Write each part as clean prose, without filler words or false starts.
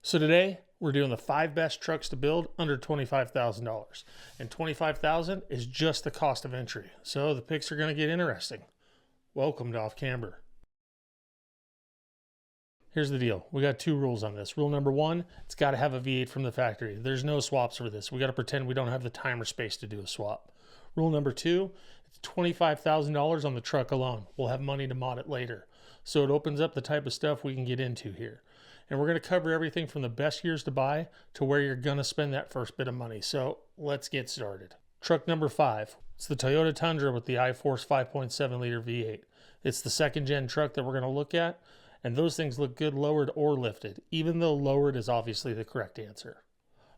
So today we're doing the 5 best trucks to build under $25,000, and $25,000 is just the cost of entry. So the picks are going to get interesting. Welcome to Off Camber. Here's the deal. We got 2 rules on this. Rule number 1, it's got to have a V8 from the factory. There's no swaps for this. We got to pretend we don't have the time or space to do a swap. Rule number 2, it's $25,000 on the truck alone. We'll have money to mod it later. So it opens up the type of stuff we can get into here. And we're going to cover everything from the best years to buy to where you're going to spend that first bit of money. So let's get started. Truck number 5. It's the Toyota Tundra with the iForce 5.7 liter V8. It's the 2nd gen truck that we're going to look at. And those things look good lowered or lifted, even though lowered is obviously the correct answer.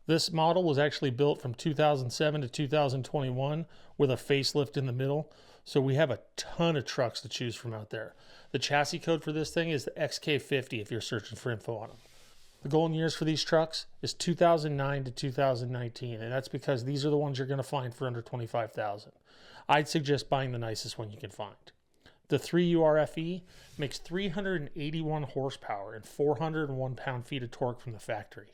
This model was actually built from 2007 to 2021 with a facelift in the middle. So we have a ton of trucks to choose from out there. The chassis code for this thing is the XK50 if you're searching for info on them. The golden years for these trucks is 2009 to 2019, and that's because these are the ones you're going to find for under $25,000. I'd suggest buying the nicest one you can find. The 3URFE makes 381 horsepower and 401 pound-feet of torque from the factory.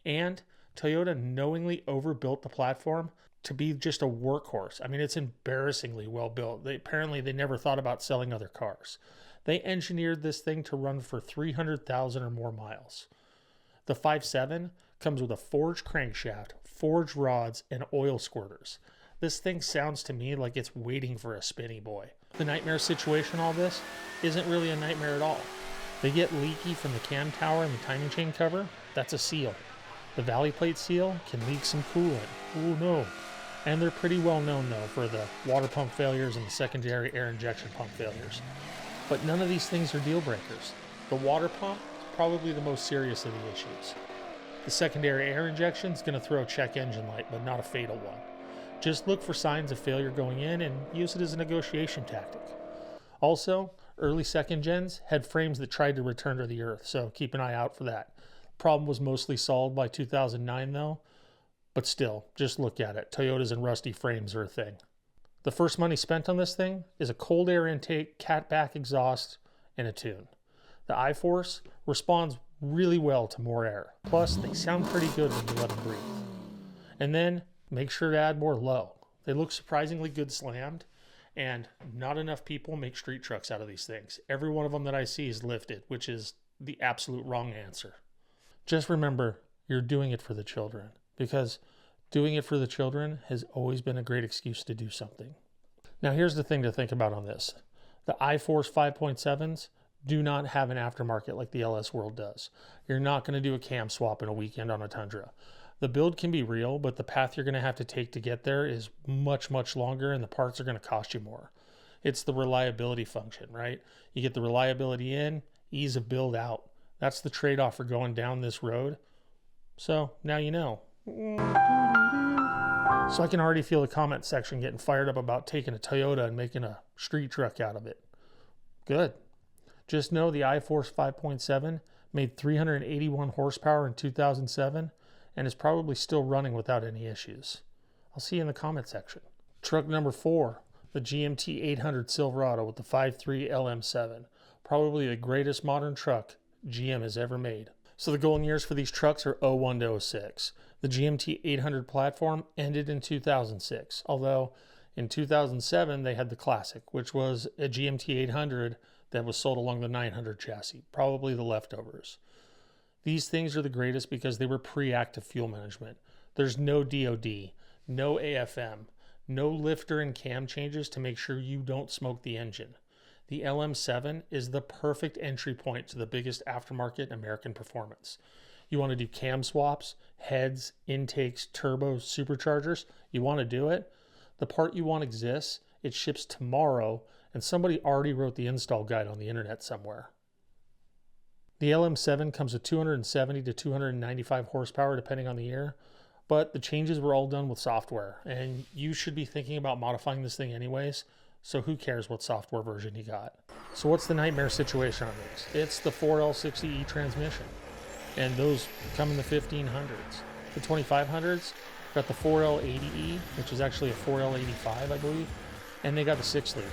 And Toyota knowingly overbuilt the platform to be just a workhorse. I mean, it's embarrassingly well built. Apparently, they never thought about selling other cars. They engineered this thing to run for 300,000 or more miles. The 5.7 comes with a forged crankshaft, forged rods, and oil squirters. This thing sounds to me like it's waiting for a spinny boy. The nightmare situation, all this, isn't really a nightmare at all. They get leaky from the cam tower and the timing chain cover. That's a seal. The valley plate seal can leak some coolant. Oh no. And they're pretty well known though for the water pump failures and the secondary air injection pump failures. But none of these things are deal breakers. The water pump is probably the most serious of the issues. The secondary air injection is going to throw a check engine light, but not a fatal one. Just look for signs of failure going in and use it as a negotiation tactic. Also, early 2nd gens had frames that tried to return to the earth, so keep an eye out for that. Problem was mostly solved by 2009 though, but still, just look at it. Toyotas and rusty frames are a thing. The first money spent on this thing is a cold air intake, catback exhaust, and a tune. The iForce responds really well to more air. Plus, they sound pretty good when you let them breathe. And then, make sure to add more low. They look surprisingly good slammed, and not enough people make street trucks out of these things. Every one of them that I see is lifted, which is the absolute wrong answer. Just remember, you're doing it for the children, because doing it for the children has always been a great excuse to do something. Now here's the thing to think about on this. The iForce 5.7s do not have an aftermarket like the LS World does. You're not going to do a cam swap in a weekend on a Tundra. The build can be real, but the path you're going to have to take to get there is much, much longer, and the parts are going to cost you more. It's the reliability function, right? You get the reliability in, ease of build out. That's the trade-off for going down this road. So now you know. So I can already feel the comment section getting fired up about taking a Toyota and making a street truck out of it. Good. Just know the iForce 5.7 made 381 horsepower in 2007 and is probably still running without any issues. I'll see you in the comment section. Truck number 4, the GMT 800 Silverado with the 5.3 LM7. Probably the greatest modern truck GM has ever made. So the golden years for these trucks are 01 to 06. The GMT 800 platform ended in 2006, although in 2007 they had the Classic, which was a GMT 800 that was sold along the 900 chassis, probably the leftovers. These things are the greatest because they were pre-active fuel management. There's no DOD, no AFM, no lifter and cam changes to make sure you don't smoke the engine. The LM7 is the perfect entry point to the biggest aftermarket in American performance. You want to do cam swaps, heads, intakes, turbos, superchargers, you want to do it. The part you want exists, it ships tomorrow, and somebody already wrote the install guide on the internet somewhere. The LM7 comes with 270 to 295 horsepower depending on the year, but the changes were all done with software, and you should be thinking about modifying this thing anyways. So who cares what software version you got? So what's the nightmare situation on this? It's the 4L60E transmission. And those come in the 1500s. The 2500s got the 4L80E, which is actually a 4L85, I believe. And they got the 6-liter.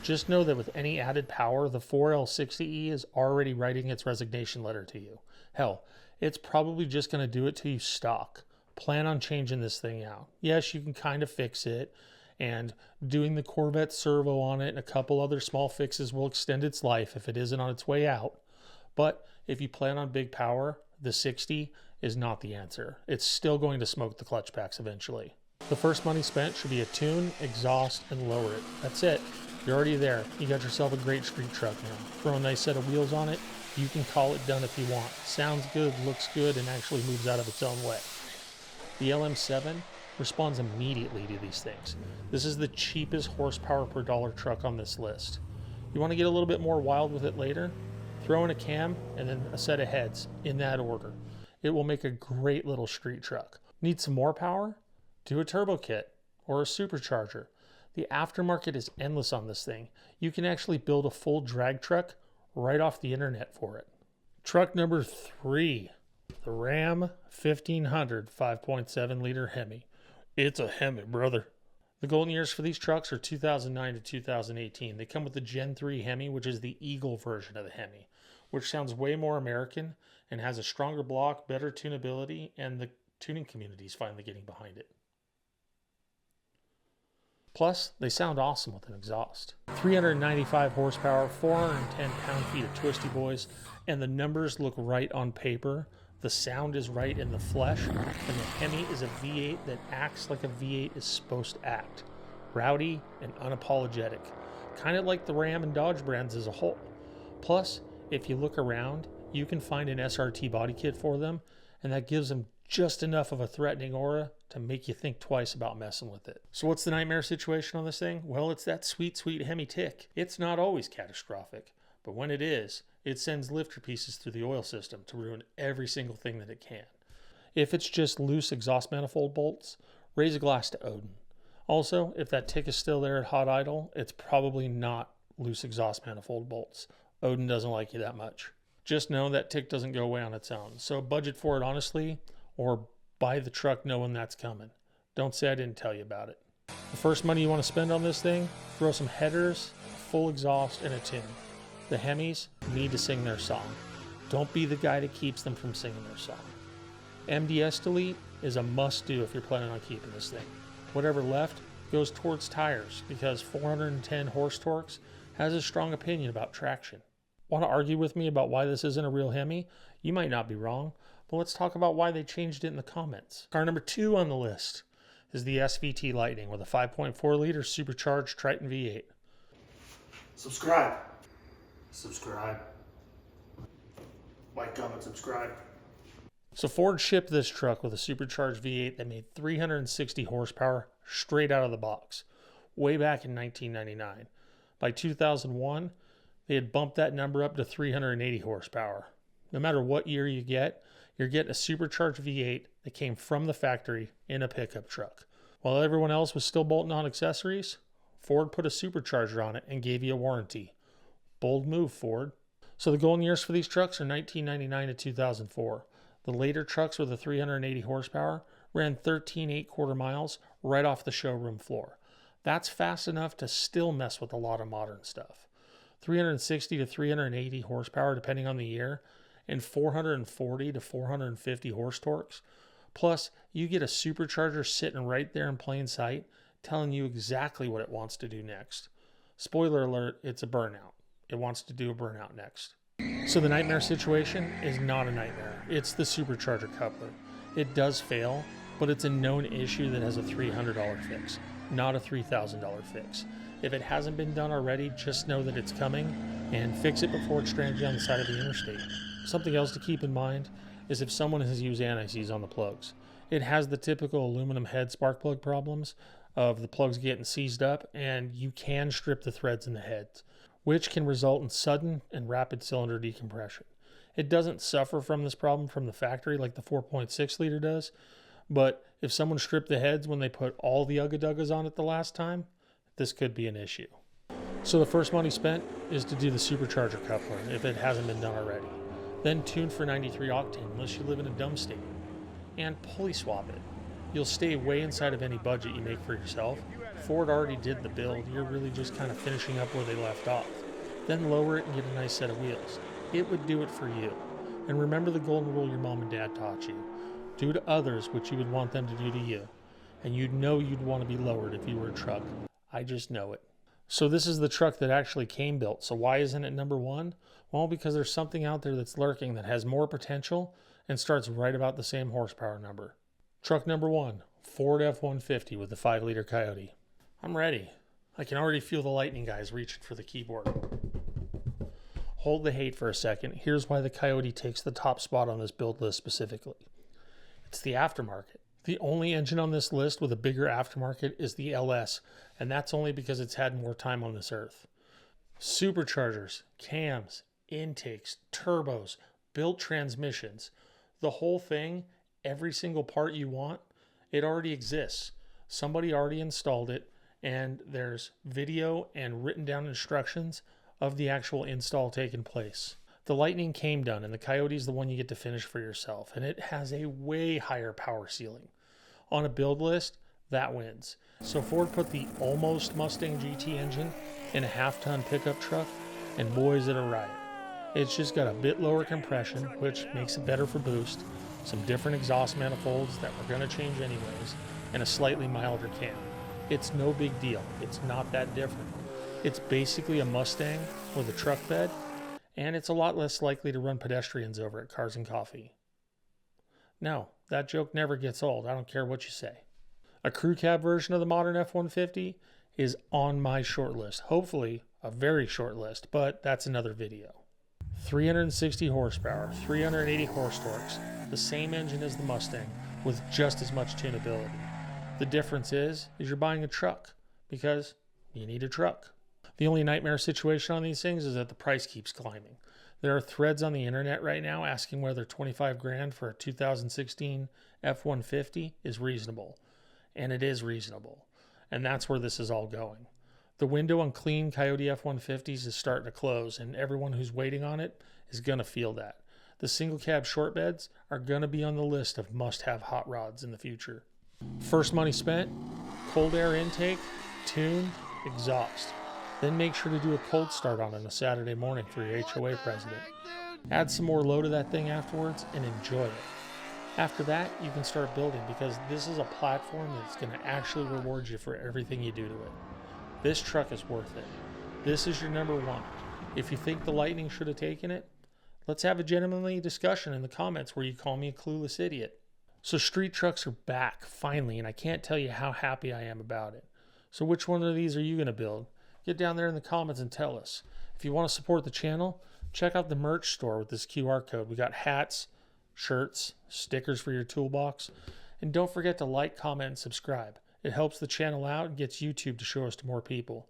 Just know that with any added power, the 4L60E is already writing its resignation letter to you. Hell, it's probably just going to do it till you stock. Plan on changing this thing out. Yes, you can kind of fix it, and doing the Corvette servo on it and a couple other small fixes will extend its life if it isn't on its way out. But if you plan on big power, the 60 is not the answer. It's still going to smoke the clutch packs eventually. The first money spent should be a tune, exhaust, and lower it. That's it. You're already there. You got yourself a great street truck now. Throw a nice set of wheels on it. You can call it done if you want. Sounds good, looks good, and actually moves out of its own way. The LM7 responds immediately to these things. This is the cheapest horsepower per dollar truck on this list. You want to get a little bit more wild with it later? Throw in a cam and then a set of heads in that order. It will make a great little street truck. Need some more power? Do a turbo kit or a supercharger. The aftermarket is endless on this thing. You can actually build a full drag truck right off the internet for it. Truck number 3, the Ram 1500 5.7 liter Hemi. It's a Hemi, brother. The golden years for these trucks are 2009 to 2018. They come with the Gen 3 Hemi, which is the Eagle version of the Hemi, which sounds way more American and has a stronger block, better tunability, and the tuning community is finally getting behind it. Plus, they sound awesome with an exhaust. 395 horsepower, 410 pound-feet of twisty boys, and the numbers look right on paper. The sound is right in the flesh, and the Hemi is a V8 that acts like a V8 is supposed to act. Rowdy and unapologetic, kind of like the Ram and Dodge brands as a whole. Plus, if you look around, you can find an SRT body kit for them, and that gives them just enough of a threatening aura to make you think twice about messing with it. So what's the nightmare situation on this thing? Well, it's that sweet, sweet Hemi tick. It's not always catastrophic, but when it is, it sends lifter pieces through the oil system to ruin every single thing that it can. If it's just loose exhaust manifold bolts, raise a glass to Odin. Also, if that tick is still there at hot idle, it's probably not loose exhaust manifold bolts. Odin doesn't like you that much. Just know that tick doesn't go away on its own, so budget for it honestly, or buy the truck knowing that's coming. Don't say I didn't tell you about it. The first money you want to spend on this thing, throw some headers, full exhaust, and a tune. The Hemis need to sing their song. Don't be the guy that keeps them from singing their song. MDS delete is a must-do if you're planning on keeping this thing. Whatever left goes towards tires because 410 horse torques has a strong opinion about traction. Want to argue with me about why this isn't a real Hemi? You might not be wrong, but let's talk about why they changed it in the comments. Car number 2 on the list is the SVT Lighting with a 5.4 liter supercharged Triton V8. Subscribe. Like, comment, subscribe. So Ford shipped this truck with a supercharged V8 that made 360 horsepower straight out of the box, way back in 1999. By 2001, they had bumped that number up to 380 horsepower. No matter what year you get, you're getting a supercharged V8 that came from the factory in a pickup truck. While everyone else was still bolting on accessories, Ford put a supercharger on it and gave you a warranty. Bold move, Ford. So the golden years for these trucks are 1999 to 2004. The later trucks with the 380 horsepower ran 13 8/4 miles right off the showroom floor. That's fast enough to still mess with a lot of modern stuff. 360 to 380 horsepower depending on the year, and 440 to 450 horse torques. Plus, you get a supercharger sitting right there in plain sight, telling you exactly what it wants to do next. Spoiler alert, it's a burnout. It wants to do a burnout next. So the nightmare situation is not a nightmare. It's the supercharger coupler. It does fail, but it's a known issue that has a $300 fix, not a $3,000 fix. If it hasn't been done already, just know that it's coming and fix it before it strands you on the side of the interstate. Something else to keep in mind is if someone has used anti-seize on the plugs. It has the typical aluminum head spark plug problems of the plugs getting seized up, and you can strip the threads in the heads, which can result in sudden and rapid cylinder decompression. It doesn't suffer from this problem from the factory like the 4.6 liter does, but if someone stripped the heads when they put all the Ugga-Duggas on it the last time, this could be an issue. So the first money spent is to do the supercharger coupler if it hasn't been done already. Then tune for 93 octane unless you live in a dumb state. And pulley swap it. You'll stay way inside of any budget you make for yourself. Ford already did the build, you're really just kind of finishing up where they left off. Then lower it and get a nice set of wheels. It would do it for you. And remember the golden rule your mom and dad taught you. Do to others what you would want them to do to you. And you'd know you'd want to be lowered if you were a truck. I just know it. So this is the truck that actually came built. So why isn't it number one? Well, because there's something out there that's lurking that has more potential and starts right about the same horsepower number. Truck number one, Ford F-150 with the 5-liter Coyote. I'm ready. I can already feel the Lightning guys reaching for the keyboard. Hold the hate for a second. Here's why the Coyote takes the top spot on this build list specifically. It's the aftermarket. The only engine on this list with a bigger aftermarket is the LS, and that's only because it's had more time on this earth. Superchargers, cams, intakes, turbos, built transmissions, the whole thing, every single part you want, it already exists. Somebody already installed it, and there's video and written down instructions of the actual install taking place. The Lightning came done, and the Coyote is the one you get to finish for yourself, and it has a way higher power ceiling. On a build list, that wins. So Ford put the almost Mustang GT engine in a half-ton pickup truck, and boy is it a riot. It's just got a bit lower compression, which makes it better for boost, some different exhaust manifolds that we're going to change anyways, and a slightly milder cam. It's no big deal. It's not that different. It's basically a Mustang with a truck bed, and it's a lot less likely to run pedestrians over at Cars and Coffee. No, that joke never gets old. I don't care what you say. A crew cab version of the modern F-150 is on my short list. Hopefully a very short list, but that's another video. 360 horsepower, 380 horse torques, the same engine as the Mustang with just as much tunability. The difference is you're buying a truck because you need a truck. The only nightmare situation on these things is that the price keeps climbing. There are threads on the internet right now asking whether 25 grand for a 2016 F-150 is reasonable. And it is reasonable. And that's where this is all going. The window on clean Coyote F-150s is starting to close, and everyone who's waiting on it is going to feel that. The single cab short beds are going to be on the list of must-have hot rods in the future. First money spent, cold air intake, tune, exhaust. Then make sure to do a cold start on it on a Saturday morning for your HOA president. Add some more low to that thing afterwards and enjoy it. After that, you can start building because this is a platform that's going to actually reward you for everything you do to it. This truck is worth it. This is your number one. If you think the Lightning should have taken it, let's have a gentlemanly discussion in the comments where you call me a clueless idiot. So street trucks are back, finally, and I can't tell you how happy I am about it. So which one of these are you going to build? Get down there in the comments and tell us. If you want to support the channel, check out the merch store with this QR code. We got hats, shirts, stickers for your toolbox. And don't forget to like, comment, and subscribe. It helps the channel out and gets YouTube to show us to more people.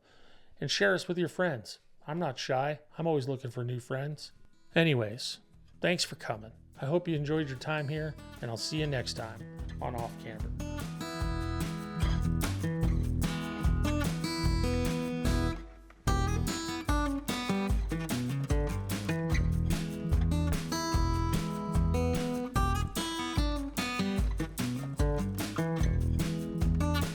And share us with your friends. I'm not shy. I'm always looking for new friends. Anyways, thanks for coming. I hope you enjoyed your time here, and I'll see you next time on Off Camera.